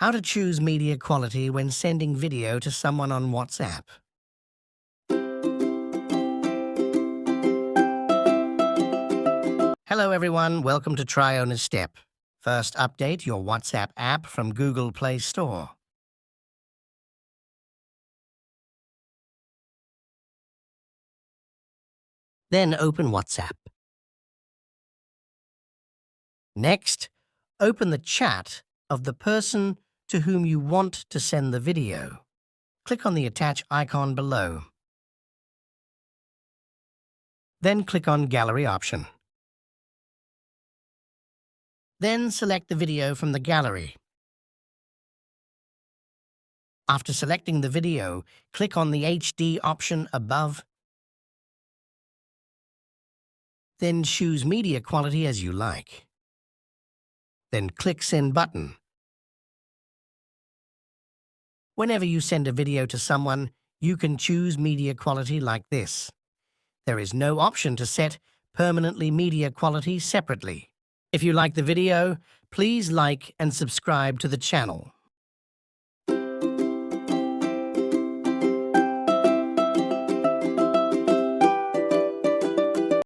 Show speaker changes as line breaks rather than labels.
How to choose media quality when sending video to someone on WhatsApp. Hello everyone, welcome to Tryonestep. First, update your WhatsApp app from Google Play Store. Then open WhatsApp. Next, open the chat of the person to whom you want to send the video. Click on the attach icon below. Then click on Gallery option. Then select the video from the gallery. After selecting the video, click on the HD option above. Then choose media quality as you like. Then click Send button. Whenever you send a video to someone, you can choose media quality like this. There is no option to set permanently media quality separately. If you like the video, please like and subscribe to the channel.